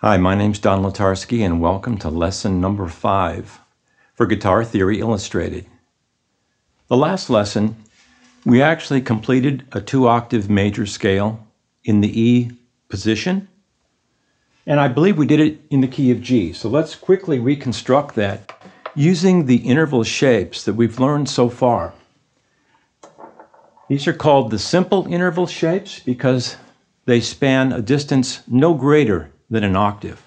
Hi, my name's Don Latarski, and welcome to lesson number 5 for Guitar Theory Illustrated. The last lesson, we actually completed a 2-octave major scale in the E position, and I believe we did it in the key of G. So let's quickly reconstruct that using the interval shapes that we've learned so far. These are called the simple interval shapes because they span a distance no greater than an octave.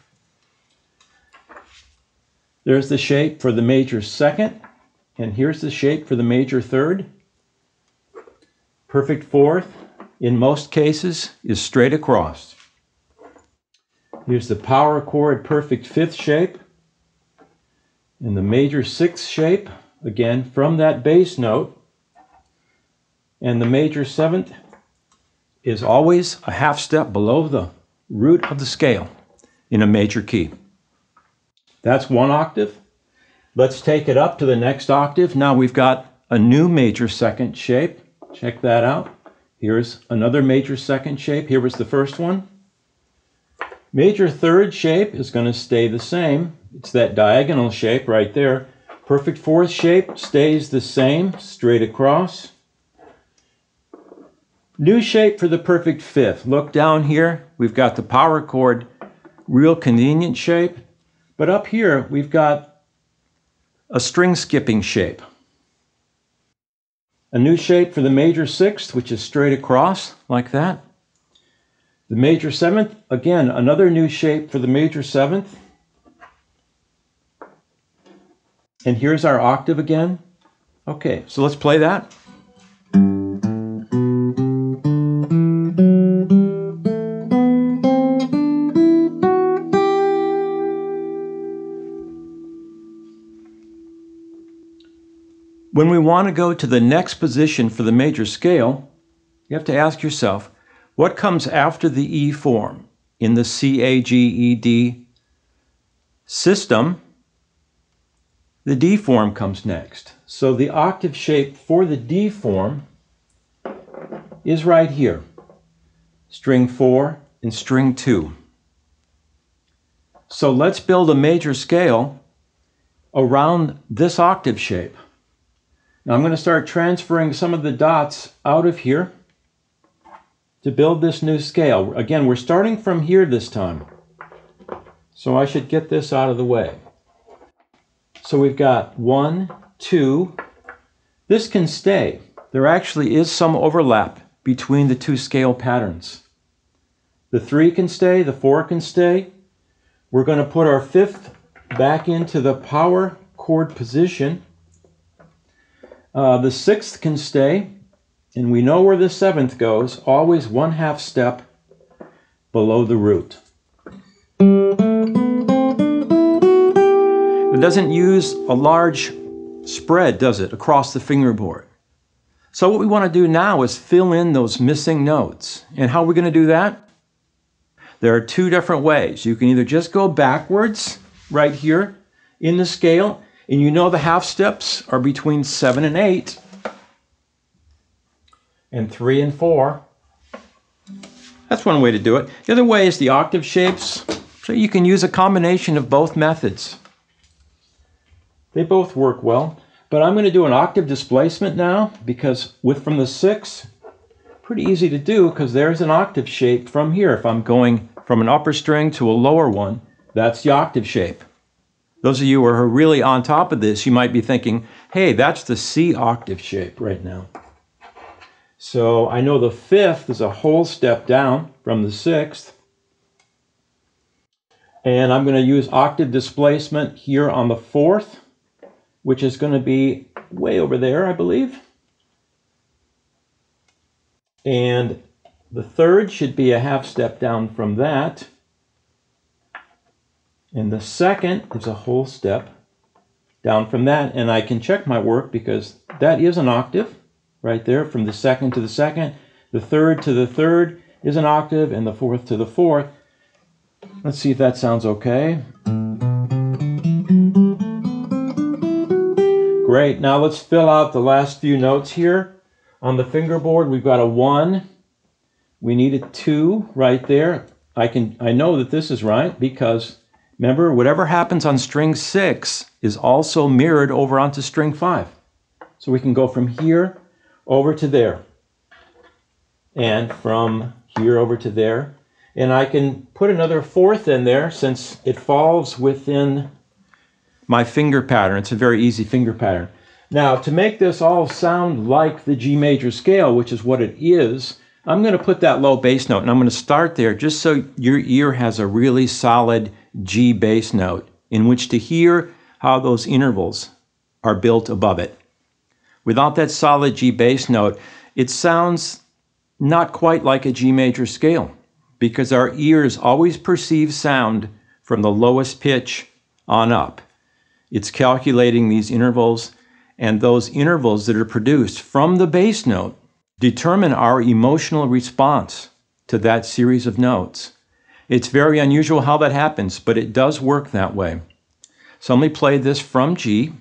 There's the shape for the major second, and here's the shape for the major third. Perfect fourth, in most cases, is straight across. Here's the power chord perfect fifth shape, and the major sixth shape, again from that bass note, and the major seventh is always a half step below the root of the scale in a major key. That's one octave. Let's take it up to the next octave. Now we've got a new major second shape. Check that out. Here's another major second shape. Here was the first one. Major third shape is going to stay the same. It's that diagonal shape right there. Perfect fourth shape stays the same, straight across. New shape for the perfect fifth. Look down here. We've got the power chord, real convenient shape. But up here, we've got a string skipping shape. A new shape for the major sixth, which is straight across, like that. The major seventh, again, another new shape for the major seventh. And here's our octave again. Okay, so let's play that. When we want to go to the next position for the major scale, you have to ask yourself, what comes after the E form in the C-A-G-E-D system? The D form comes next. So the octave shape for the D form is right here, string 4 and string 2. So let's build a major scale around this octave shape. Now I'm going to start transferring some of the dots out of here to build this new scale. Again, we're starting from here this time. So I should get this out of the way. So we've got 1, 2. This can stay. There actually is some overlap between the two scale patterns. The 3 can stay, the 4 can stay. We're going to put our fifth back into the power chord position. The sixth can stay, and we know where the seventh goes, always 1/2 step below the root. It doesn't use a large spread, does it, across the fingerboard? So what we want to do now is fill in those missing notes. And how are we going to do that? There are 2 different ways. You can either just go backwards right here in the scale, and you know the half steps are between 7 and 8, and 3 and 4. That's one way to do it. The other way is the octave shapes. So you can use a combination of both methods. They both work well. But I'm going to do an octave displacement now, because from the 6, pretty easy to do, because there's an octave shape from here. If I'm going from an upper string to a lower one, that's the octave shape. Those of you who are really on top of this, you might be thinking, hey, that's the C octave shape right now. So I know the 5th is a whole step down from the 6th. And I'm going to use octave displacement here on the 4th, which is going to be way over there, I believe. And the 3rd should be a half step down from that. And the 2nd is a whole step down from that. And I can check my work because that is an octave right there from the 2nd to the 2nd. The 3rd to the 3rd is an octave, and the 4th to the 4th. Let's see if that sounds okay. Great. Now let's fill out the last few notes here. On the fingerboard, we've got a 1. We need a 2 right there. I know that this is right because remember, whatever happens on string 6 is also mirrored over onto string 5. So we can go from here over to there, and from here over to there. And I can put another 4th in there since it falls within my finger pattern. It's a very easy finger pattern. Now, to make this all sound like the G major scale, which is what it is, I'm going to put that low bass note, and I'm going to start there just so your ear has a really solid G bass note in which to hear how those intervals are built above it. Without that solid G bass note, it sounds not quite like a G major scale because our ears always perceive sound from the lowest pitch on up. It's calculating these intervals, and those intervals that are produced from the bass note determine our emotional response to that series of notes. It's very unusual how that happens, but it does work that way. So let me play this from G.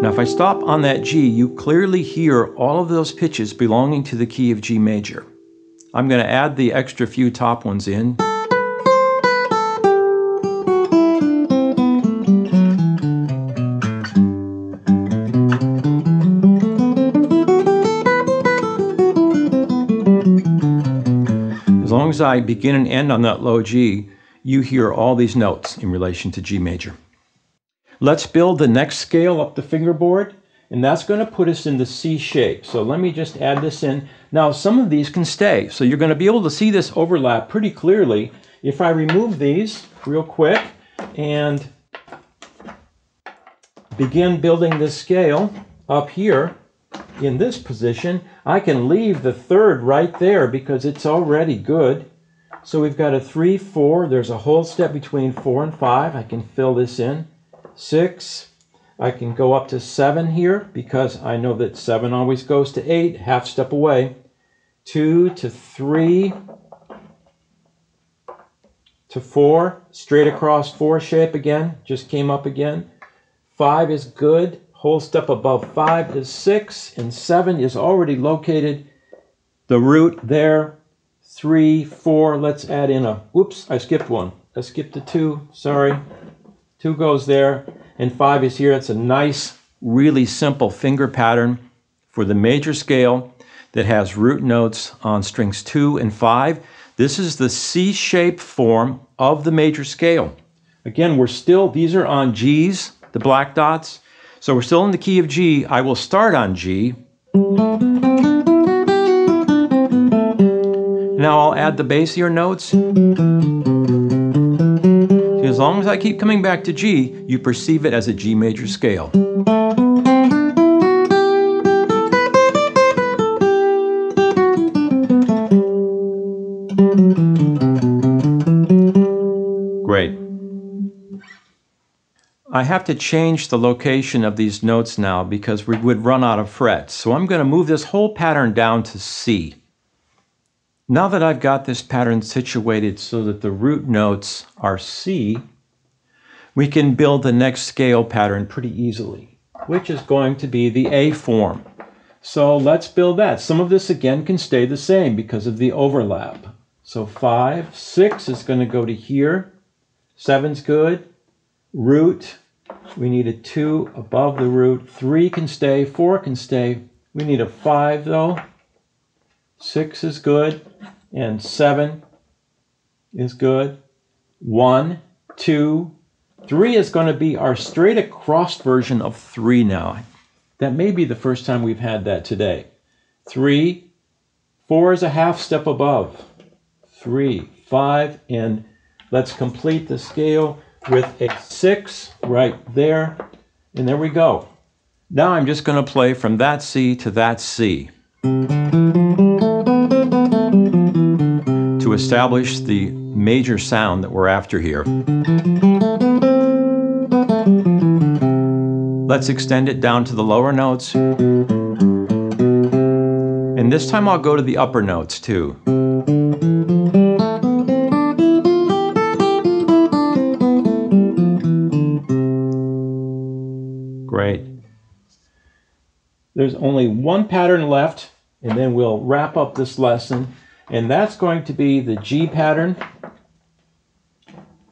Now if I stop on that G, you clearly hear all of those pitches belonging to the key of G major. I'm going to add the extra few top ones in. As long as I begin and end on that low G, you hear all these notes in relation to G major. Let's build the next scale up the fingerboard, and that's going to put us in the C shape. So let me just add this in. Now some of these can stay, so you're going to be able to see this overlap pretty clearly if I remove these real quick and begin building this scale up here in this position. I can leave the 3rd right there because it's already good. So we've got a 3, 4. There's a whole step between 4 and 5. I can fill this in. 6. I can go up to 7 here because I know that 7 always goes to 8, half step away. 2 to 3 to 4, straight across 4 shape again, just came up again. 5 is good, whole step above 5 is 6, and 7 is already located. The root there, 3, 4, let's add in a, whoops, I skipped one. I skipped a 2, sorry. 2 goes there, and 5 is here. It's a nice, really simple finger pattern for the major scale that has root notes on strings 2 and 5. This is the C-shaped form of the major scale. Again, these are on G's, the black dots. So we're still in the key of G. I will start on G. Now I'll add the bassier notes. As long as I keep coming back to G, you perceive it as a G major scale. Great. I have to change the location of these notes now because we would run out of frets. So I'm going to move this whole pattern down to C. Now that I've got this pattern situated so that the root notes are C, we can build the next scale pattern pretty easily, which is going to be the A form. So let's build that. Some of this again can stay the same because of the overlap. So 5, 6 is going to go to here. 7's good. Root, we need a 2 above the root. 3 can stay, 4 can stay. We need a 5 though. 6 is good, and 7 is good. 1, 2, 3 is going to be our straight across version of 3 now. That may be the first time we've had that today. 3, 4 is a half step above. 3, 5, and let's complete the scale with a 6 right there. And there we go. Now I'm just going to play from that C to that C to establish the major sound that we're after here. Let's extend it down to the lower notes. And this time I'll go to the upper notes too. Great. There's only one pattern left, and then we'll wrap up this lesson, and that's going to be the G pattern.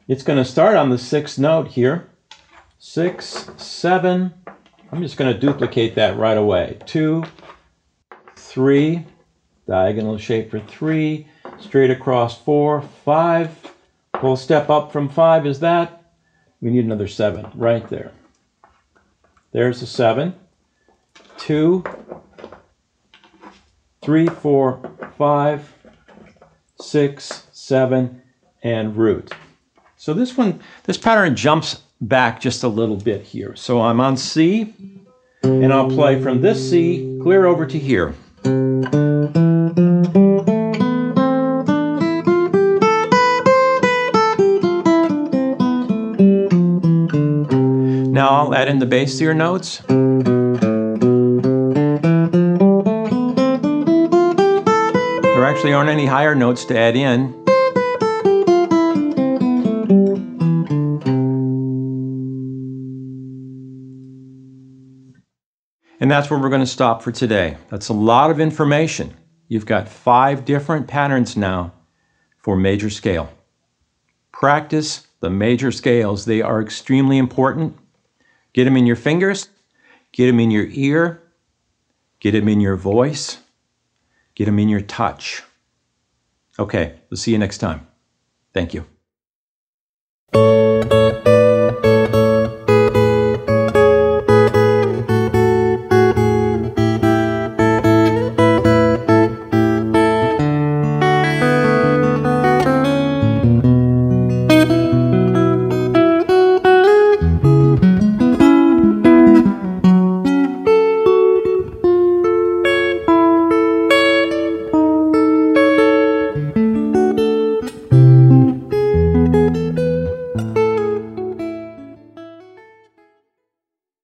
It's going to start on the 6th note here. 6, 7. I'm just going to duplicate that right away. 2, 3, diagonal shape for 3, straight across 4, 5. Full step up from 5 is that. We need another 7 right there. There's the 7. 2, 3, 4, 5, 6, 7, and root. So this pattern jumps back just a little bit here. So I'm on C, and I'll play from this C clear over to here. Now I'll add in the bassier notes. There actually aren't any higher notes to add in. And that's where we're going to stop for today. That's a lot of information. You've got 5 different patterns now for major scale. Practice the major scales. They are extremely important. Get them in your fingers, get them in your ear, get them in your voice, get them in your touch. Okay, we'll see you next time. Thank you.